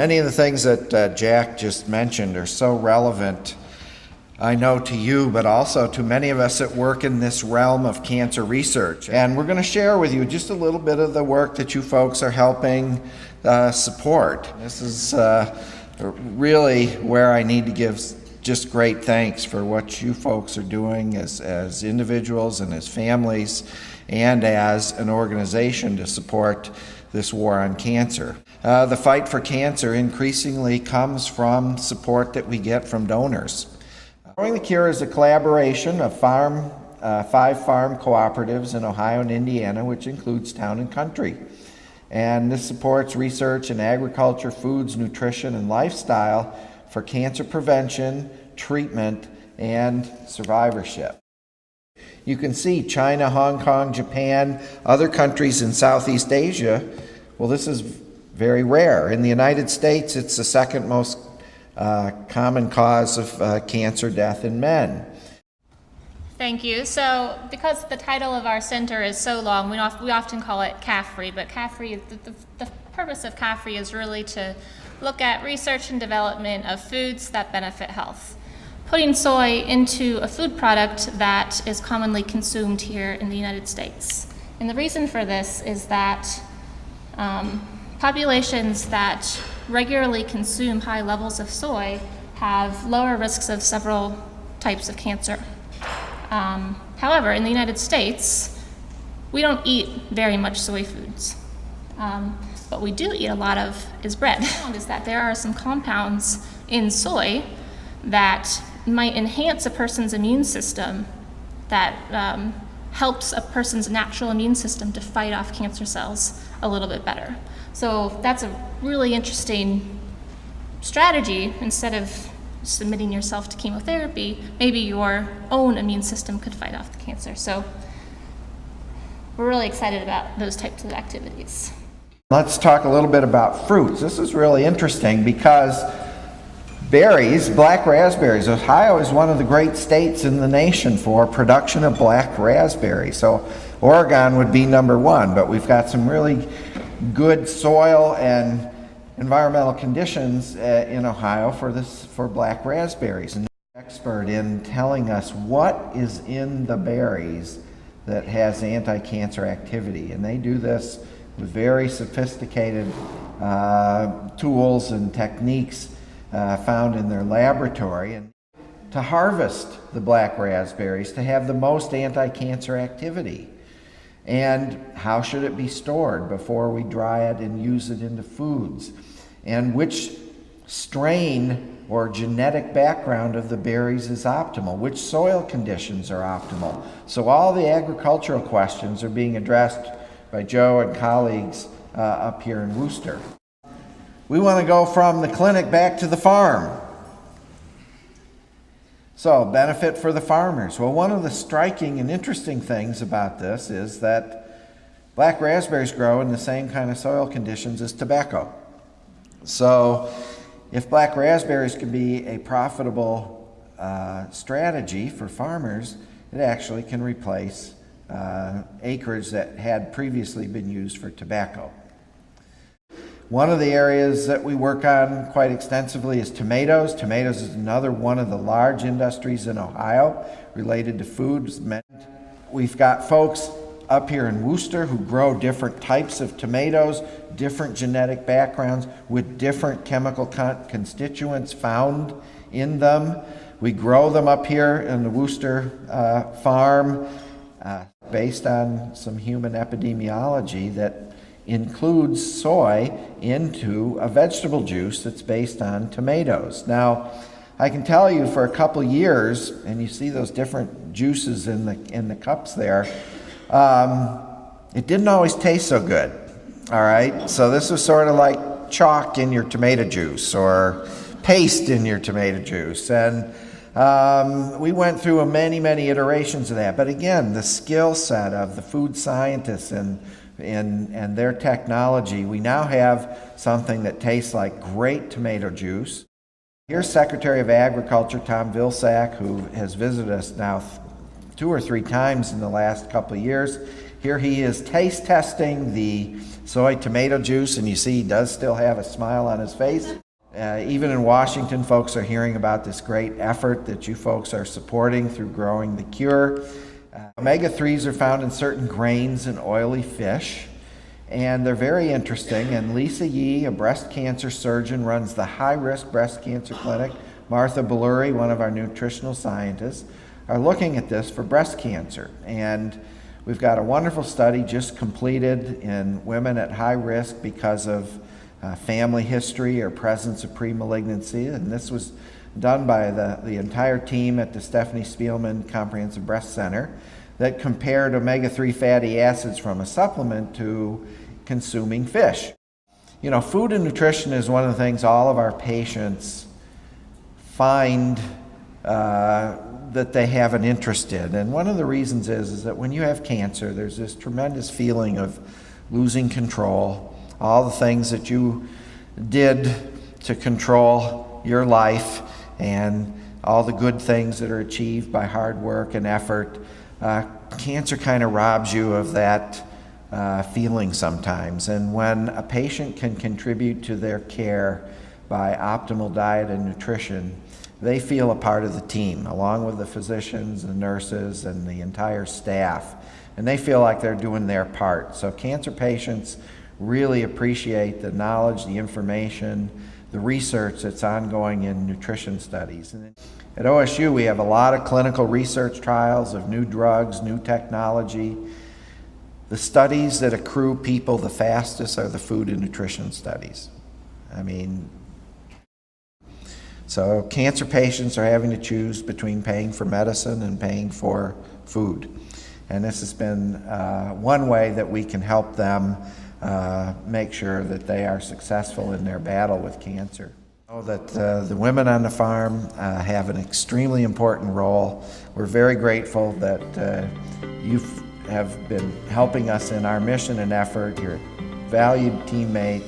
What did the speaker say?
Many of the things that Jack just mentioned are so relevant, I know, to you, but also to many of us that work in this realm of cancer research. And we're going to share with you just a little bit of the work that you folks are helping support. This is really where I need to give just great thanks for what you folks are doing as individuals and as families and as an organization to support this war on cancer. The fight for cancer increasingly comes from support that we get from donors. Growing the Cure is a collaboration of 5 farm cooperatives in Ohio and Indiana, which includes Town and Country. And this supports research in agriculture, foods, nutrition, and lifestyle for cancer prevention, treatment, and survivorship. You can see China, Hong Kong, Japan, other countries in Southeast Asia. Well, this is very rare. In the United States, it's the second most common cause of cancer death in men. Thank you. So, because the title of our center is so long, we often call it CAFRE, but CAFRE, the purpose of CAFRE is really to look at research and development of foods that benefit health. Putting soy into a food product that is commonly consumed here in the United States. And the reason for this is that populations that regularly consume high levels of soy have lower risks of several types of cancer. However, in the United States, we don't eat very much soy foods. What we do eat a lot of is bread. Is that there are some compounds in soy that might enhance a person's immune system, that helps a person's natural immune system to fight off cancer cells a little bit better. So that's a really interesting strategy. Instead of submitting yourself to chemotherapy, maybe your own immune system could fight off the cancer. So we're really excited about those types of activities. Let's talk a little bit about fruits. This is really interesting because berries, black raspberries, Ohio is one of the great states in the nation for production of black raspberries. So Oregon would be number 1, but we've got some really good soil and environmental conditions in Ohio for black raspberries. And they're expert in telling us what is in the berries that has anti-cancer activity. And they do this with very sophisticated tools and techniques found in their laboratory. And to harvest the black raspberries to have the most anti-cancer activity. And how should it be stored before we dry it and use it into foods? And which strain or genetic background of the berries is optimal? Which soil conditions are optimal? So all the agricultural questions are being addressed by Joe and colleagues up here in Worcester. We want to go from the clinic back to the farm. So, benefit for the farmers. Well, one of the striking and interesting things about this is that black raspberries grow in the same kind of soil conditions as tobacco. So, if black raspberries can be a profitable strategy for farmers, it actually can replace acreage that had previously been used for tobacco. One of the areas that we work on quite extensively is tomatoes. Tomatoes is another one of the large industries in Ohio related to foods. We've got folks up here in Worcester who grow different types of tomatoes, different genetic backgrounds with different chemical constituents found in them. We grow them up here in the Worcester farm based on some human epidemiology that includes soy into a vegetable juice that's based on tomatoes. Now, I can tell you for a couple years, and you see those different juices in the cups there, it didn't always taste so good. All right, so this was sort of like chalk in your tomato juice or paste in your tomato juice, and we went through many iterations of that. But again, the skill set of the food scientists and their technology, we now have something that tastes like great tomato juice. Here's Secretary of Agriculture Tom Vilsack, who has visited us now 2 or 3 times in the last couple of years. Here he is taste testing the soy tomato juice, and you see he does still have a smile on his face. Even in Washington, folks are hearing about this great effort that you folks are supporting through Growing the Cure. Omega-3s are found in certain grains and oily fish, and they're very interesting. And Lisa Yee, a breast cancer surgeon, runs the high-risk breast cancer clinic. Martha Belluri, one of our nutritional scientists, are looking at this for breast cancer. And we've got a wonderful study just completed in women at high risk because of family history or presence of premalignancy, and this was done by the entire team at the Stephanie Spielman Comprehensive Breast Center that compared omega-3 fatty acids from a supplement to consuming fish. You know, food and nutrition is one of the things all of our patients find that they have an interest in, and one of the reasons is that when you have cancer, there's this tremendous feeling of losing control. All the things that you did to control your life and all the good things that are achieved by hard work and effort, cancer kind of robs you of that feeling sometimes. And when a patient can contribute to their care by optimal diet and nutrition, they feel a part of the team, along with the physicians, the nurses, and the entire staff. And they feel like they're doing their part. So cancer patients really appreciate the knowledge, the information, the research that's ongoing in nutrition studies. And at OSU, we have a lot of clinical research trials of new drugs, new technology. The studies that accrue people the fastest are the food and nutrition studies. I mean, so cancer patients are having to choose between paying for medicine and paying for food. And this has been one way that we can help them make sure that they are successful in their battle with cancer. Know that the women on the farm have an extremely important role. We're very grateful that you have been helping us in our mission and effort. You're a valued teammate.